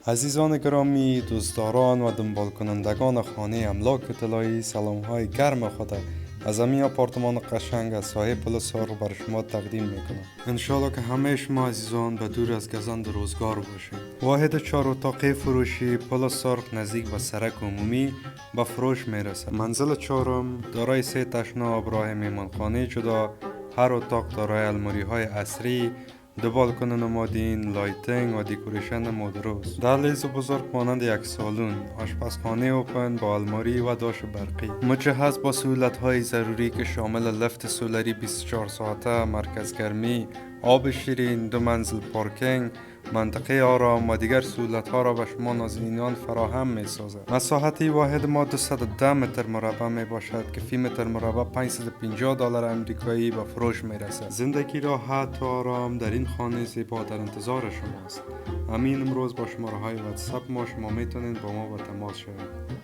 عزیزان گرامی، دوستداران و دنبال کنندگان خانه املاک طلایی، سلام های گرم خود از امی آپارتمان قشنگ از سایه پل سرخ بر شما تقدیم میکنم. انشالله که همه شما عزیزان به دور از گزند روزگار باشید. واحد 4 اتاقه فروشی پل سرخ نزدیک به سرک عمومی به فروش میرسد. منزل چهارم دارای 3 تشنا آبراه میمانخانه جدا، هر اتاق دارای الماری های عصری، دو بالکن نمادین، لایتینگ و دکوریشن مدروس، دهلیز بزرگ مانند یک سالن، آشپزخانه اوپن با الماری و داش برقی، مجهز با سهولت های ضروری که شامل لفت سولری 24 ساعته، مرکز گرمی، آب شیرین، 2 منزل پارکینگ، منطقه آرام و دیگر سهولت ها را به شما نازنینان فراهم می سازد. مساحت واحد ما 210 متر مربع می باشد که فی متر مربع $550 امریکایی به فروش می رسد. زندگی راحت و آرام در این خانه زیبا در انتظار شماست. همین امروز با شماره های واتساپ ما شما میتونید با ما به تماس شوید.